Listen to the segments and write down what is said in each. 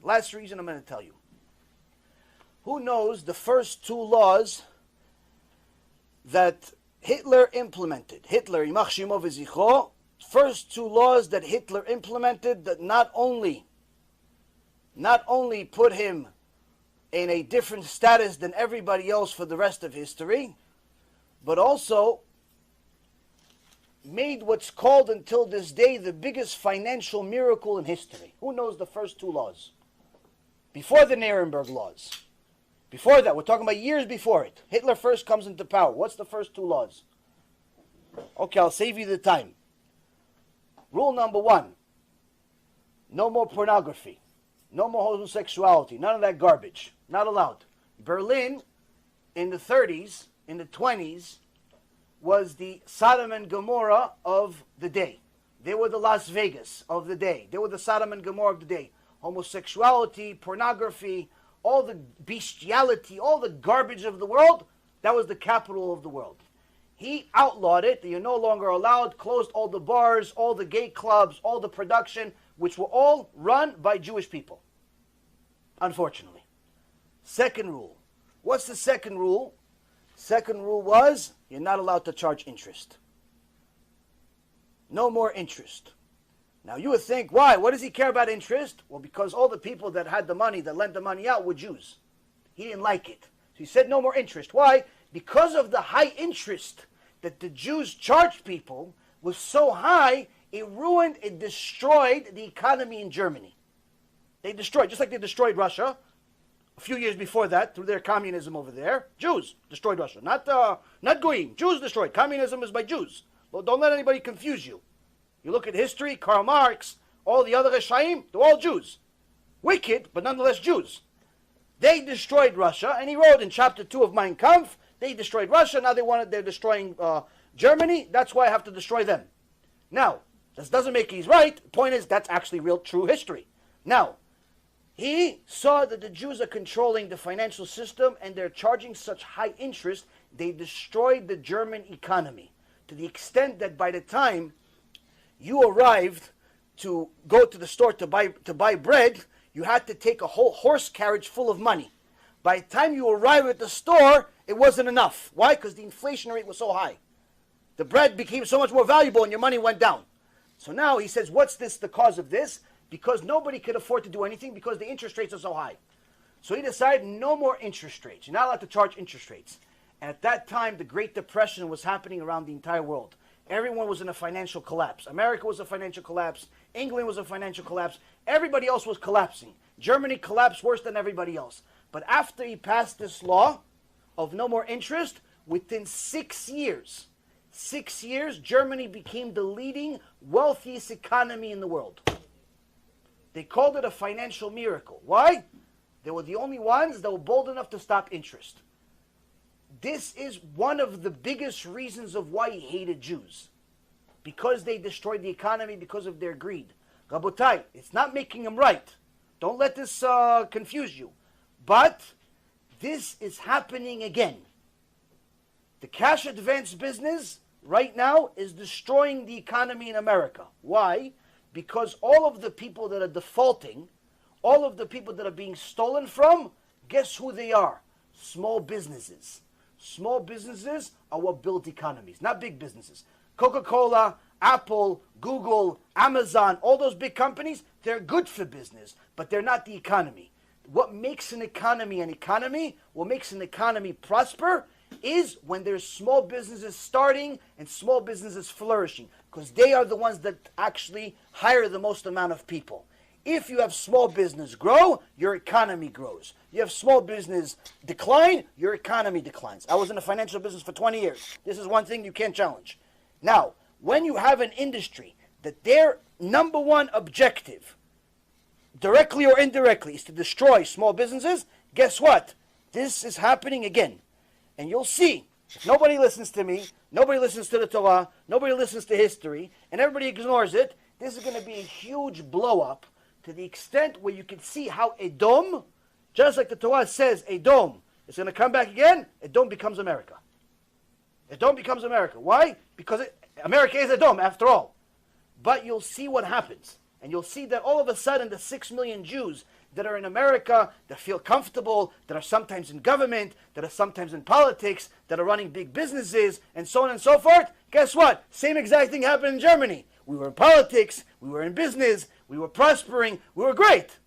Last reason I'm going to tell you. Who knows the first two laws that Hitler implemented? Hitler, Yimach Shemo v'Zichro, first two laws that Hitler implemented that not only put him in a different status than everybody else for the rest of history, but also made what's called until this day the biggest financial miracle in history. Who knows the first two laws? Before the Nuremberg laws. Before that, we're talking about years before it. Hitler first comes into power. What's the first two laws? Okay, I'll save you the time. Rule number one, no more pornography. No more homosexuality. None of that garbage. Not allowed. Berlin, in the 30s, in the 20s, was the Sodom and Gomorrah of the day. They were the Las Vegas of the day. They were the Sodom and Gomorrah of the day. Homosexuality, pornography, all the bestiality, all the garbage of the world, that was the capital of the world. He outlawed it. You're no longer allowed, closed all the bars, all the gay clubs, all the production, which were all run by Jewish people. Unfortunately. Second rule. What's the second rule? Second rule was, you're not allowed to charge interest. No more interest. Now you would think, why? What does he care about interest? Well, because all the people that had the money, that lent the money out, were Jews. He didn't like it. So he said no more interest. Why? Because of the high interest that the Jews charged people was so high, it ruined, it destroyed the economy in Germany. They destroyed, just like they destroyed Russia a few years before that through their communism over there. Jews destroyed Russia, not Goyim. Jews destroyed. Communism is by Jews. Well, don't let anybody confuse you. You look at history, Karl Marx, all the other Reshaim, they're all Jews. Wicked, but nonetheless Jews. They destroyed Russia, and he wrote in chapter 2 of Mein Kampf, they destroyed Russia, now they're destroying Germany, that's why I have to destroy them. Now, this doesn't make he's right. The point is, that's actually real, true history. Now, he saw that the Jews are controlling the financial system, and they're charging such high interest, they destroyed the German economy, to the extent that by the time you arrived to go to the store to buy bread, you had to take a whole horse carriage full of money. By the time you arrived at the store, it wasn't enough. Why? Because the inflation rate was so high. The bread became so much more valuable and your money went down. So now he says, what's the cause of this? Because nobody could afford to do anything because the interest rates are so high. So he decided no more interest rates. You're not allowed to charge interest rates. And at that time, the Great Depression was happening around the entire world. Everyone was in a financial collapse. America was a financial collapse. England was a financial collapse. Everybody else was collapsing. Germany collapsed worse than everybody else. But after he passed this law of no more interest, within 6 years, Germany became the leading, wealthiest economy in the world. They called it a financial miracle. Why? They were the only ones that were bold enough to stop interest. This is one of the biggest reasons of why he hated Jews. Because they destroyed the economy because of their greed. Rabotai, it's not making him right. Don't let this confuse you. But this is happening again. The cash advance business right now is destroying the economy in America. Why? Because all of the people that are defaulting, all of the people that are being stolen from, guess who they are? Small businesses. Small businesses are what build economies, not big businesses. Coca-Cola, Apple, Google, Amazon, all those big companies, they're good for business, but they're not the economy. What makes an economy, what makes an economy prosper, is when there's small businesses starting and small businesses flourishing, because they are the ones that actually hire the most amount of people. If you have small business grow, your economy grows. You have small business decline, your economy declines. I was in the financial business for 20 years. This is one thing you can't challenge. Now, when you have an industry that their number one objective, directly or indirectly, is to destroy small businesses, guess what? This is happening again. And you'll see, if nobody listens to me, nobody listens to the Torah, nobody listens to history, and everybody ignores it, this is going to be a huge blow-up to the extent where you can see how Edom, just like the Torah says, Edom is going to come back again, Edom becomes America. Edom becomes America. Why? Because America is Edom, after all. But you'll see what happens. And you'll see that all of a sudden the 6 million Jews that are in America, that feel comfortable, that are sometimes in government, that are sometimes in politics, that are running big businesses, and so on and so forth. Guess what? Same exact thing happened in Germany. We were in politics, we were in business, we were prospering, we were great.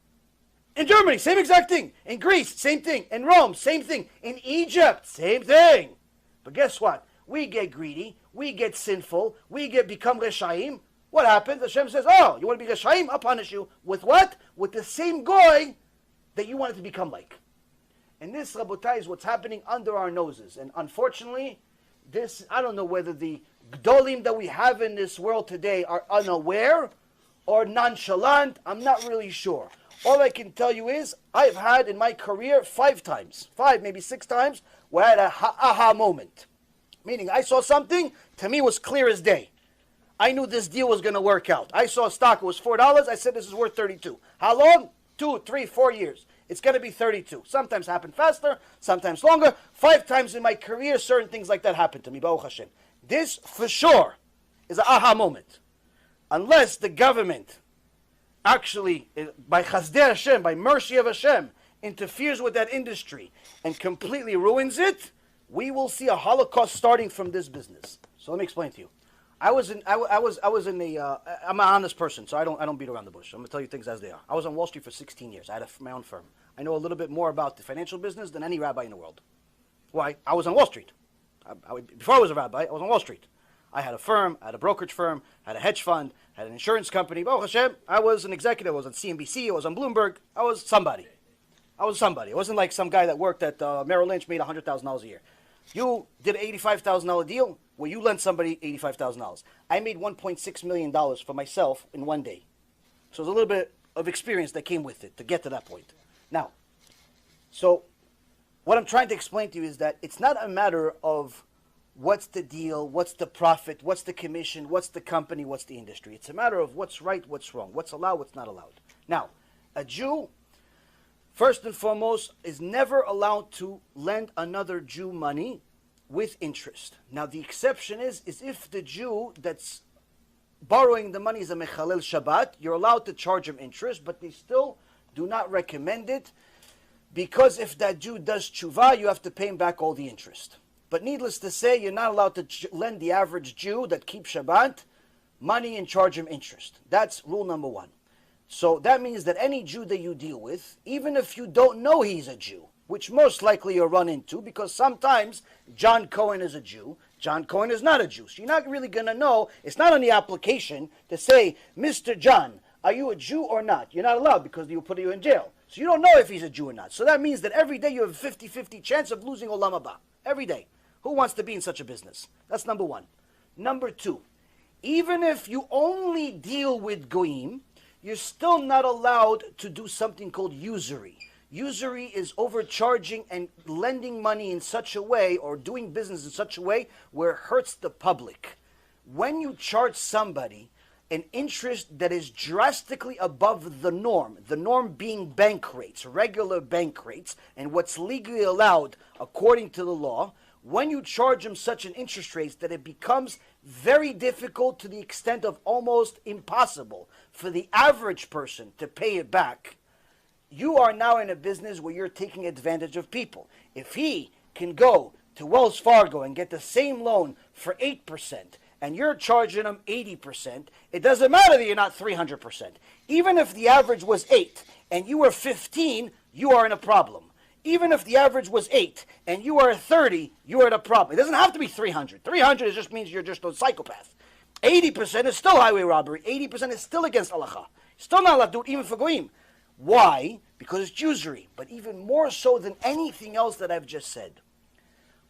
In Germany, same exact thing. In Greece, same thing. In Rome, same thing. In Egypt, same thing. But guess what? We get greedy, we get sinful, we become Reshaim. What happens? Hashem says, oh, you want to be Reshaim? I'll punish you. With what? With the same goy that you wanted to become like. And this, Rabotai, is what's happening under our noses. And unfortunately, this, I don't know whether the Gdolim that we have in this world today are unaware or nonchalant. I'm not really sure. All I can tell you is, I've had in my career 5 times, 5, maybe 6 times, where I had a aha moment. Meaning, I saw something, to me was clear as day. I knew this deal was going to work out. I saw a stock, it was $4. I said, this is worth 32. How long? 2, 3, 4 years. It's going to be 32. Sometimes happen faster, sometimes longer. 5 times in my career, certain things like that happened to me, Baruch Hashem. This, for sure, is an aha moment. Unless the government actually, by Chazdei Hashem, by mercy of Hashem, interferes with that industry and completely ruins it, we will see a Holocaust starting from this business. So let me explain to you. I'm an honest person, so I don't beat around the bush. I'm going to tell you things as they are. I was on Wall Street for 16 years. I had my own firm. I know a little bit more about the financial business than any rabbi in the world. Why? I was on Wall Street. Before I was a rabbi, I was on Wall Street. I had a firm, I had a brokerage firm, had a hedge fund, had an insurance company. Baruch Hashem, I was an executive. I was on CNBC. I was on Bloomberg. I was somebody. It wasn't like some guy that worked at Merrill Lynch, made $100,000 a year. You did an $85,000 deal where you lent somebody $85,000. I made $1.6 million for myself in one day. So there's a little bit of experience that came with it to get to that point. Now, so what I'm trying to explain to you is that it's not a matter of what's the deal, what's the profit, what's the commission, what's the company, what's the industry. It's a matter of what's right, what's wrong, what's allowed, what's not allowed. Now, a Jew, first and foremost, is never allowed to lend another Jew money with interest. Now, the exception is if the Jew that's borrowing the money is a Mechalel Shabbat, you're allowed to charge him interest, but they still do not recommend it, because if that Jew does tshuva, you have to pay him back all the interest. But needless to say, you're not allowed to lend the average Jew that keeps Shabbat money and charge him interest. That's rule number 1. So that means that any Jew that you deal with, even if you don't know he's a Jew, which most likely you'll run into, because sometimes John Cohen is a Jew, John Cohen is not a Jew. So you're not really going to know. It's not on the application to say, Mr. John, are you a Jew or not? You're not allowed, because he'll put you in jail. So you don't know if he's a Jew or not. So that means that every day you have a 50-50 chance of losing Olam Haba. Every day. Who wants to be in such a business? That's number 1. Number 2, even if you only deal with goyim, you're still not allowed to do something called usury. Usury is overcharging and lending money in such a way, or doing business in such a way where it hurts the public. When you charge somebody an interest that is drastically above the norm being bank rates, regular bank rates, and what's legally allowed according to the law, when you charge them such an interest rate that it becomes very difficult to the extent of almost impossible for the average person to pay it back, you are now in a business where you're taking advantage of people. If he can go to Wells Fargo and get the same loan for 8%, and you're charging him 80%, it doesn't matter that you're not 300%. Even if the average was 8 and you were 15, you are in a problem. Even if the average was 8 and you are 30, you are in a problem. It doesn't have to be 300. 300 just means you're just a psychopath. 80% is still highway robbery. 80% is still against halacha. Still not allowed to do it even for goyim. Why? Because it's usury. But even more so than anything else that I've just said,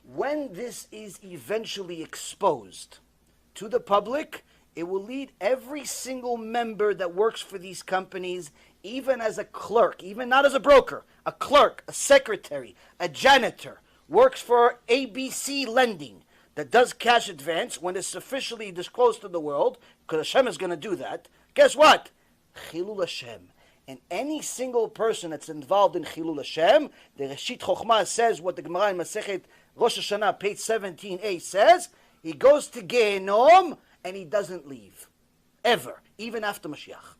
when this is eventually exposed to the public, it will lead every single member that works for these companies, even as a clerk, even not as a broker, a clerk, a secretary, a janitor, works for ABC Lending, that does cash advance when it's officially disclosed to the world, because Hashem is going to do that. Guess what? Chilul Hashem. And any single person that's involved in Chilul Hashem, the Reshit Chochmah says what the Gemara in Masechet Rosh Hashanah, page 17a says, he goes to Gehenom and he doesn't leave. Ever. Even after Mashiach.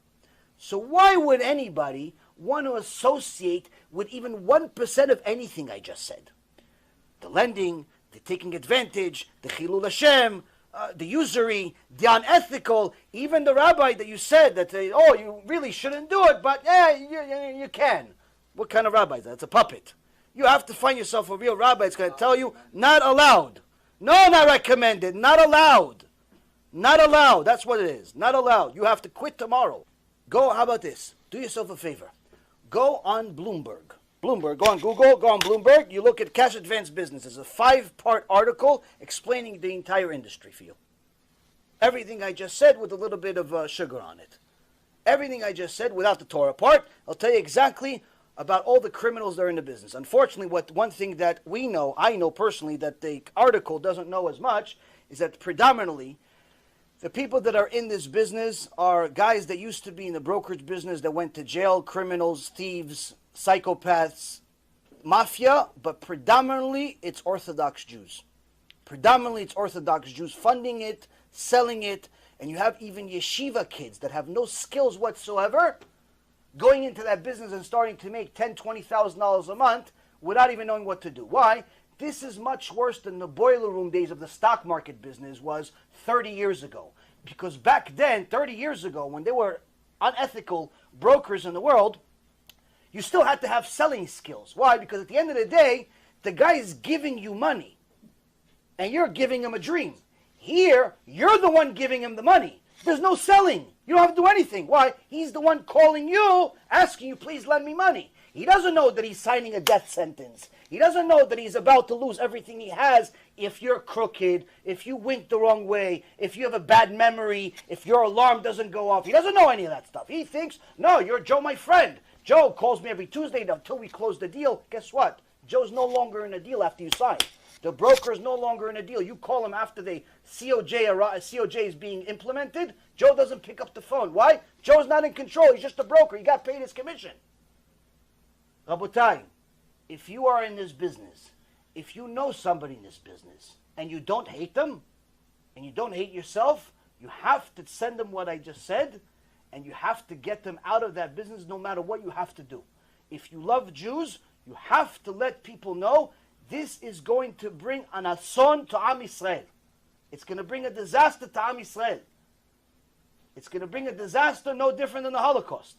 So why would anybody want to associate with even 1% of anything I just said. The lending, the taking advantage, the chilul Hashem, the usury, the unethical, even the rabbi that you said that, you really shouldn't do it, but you can. What kind of rabbi is that? It's a puppet. You have to find yourself a real rabbi that's going to tell you, not allowed. No, not recommended. Not allowed. Not allowed. That's what it is. Not allowed. You have to quit tomorrow. How about this? Do yourself a favor. Go on Bloomberg. Go on Google, go on Bloomberg. You look at cash advance business. It's a 5-part article explaining the entire industry for you. Everything I just said with a little bit of sugar on it. Everything I just said without the Torah part. I'll tell you exactly about all the criminals that are in the business. Unfortunately, one thing that I know personally, that the article doesn't know as much, is that predominantly the people that are in this business are guys that used to be in the brokerage business that went to jail, criminals, thieves, psychopaths, mafia, but predominantly it's Orthodox Jews. Predominantly it's Orthodox Jews funding it, selling it, and you have even yeshiva kids that have no skills whatsoever going into that business and starting to make $10,000, $20,000 a month without even knowing what to do. Why? This is much worse than the boiler room days of the stock market business was 30 years ago. Because back then, 30 years ago, when there were unethical brokers in the world, you still had to have selling skills. Why? Because at the end of the day, the guy is giving you money, and you're giving him a dream. Here, you're the one giving him the money. There's no selling. You don't have to do anything. Why? He's the one calling you, asking you, please lend me money. He doesn't know that he's signing a death sentence. He doesn't know that he's about to lose everything he has if you're crooked, if you wink the wrong way, if you have a bad memory, if your alarm doesn't go off. He doesn't know any of that stuff. He thinks, no, you're Joe, my friend. Joe calls me every Tuesday until we close the deal. Guess what? Joe's no longer in a deal after you sign. The broker is no longer in a deal. You call him after the COJ is being implemented. Joe doesn't pick up the phone. Why? Joe's not in control. He's just a broker. He got paid his commission. Rabotai, if you are in this business, if you know somebody in this business, and you don't hate them, and you don't hate yourself, you have to send them what I just said, and you have to get them out of that business no matter what you have to do. If you love Jews, you have to let people know this is going to bring an ason to Am Yisrael. It's going to bring a disaster to Am Yisrael. It's going to bring a disaster no different than the Holocaust.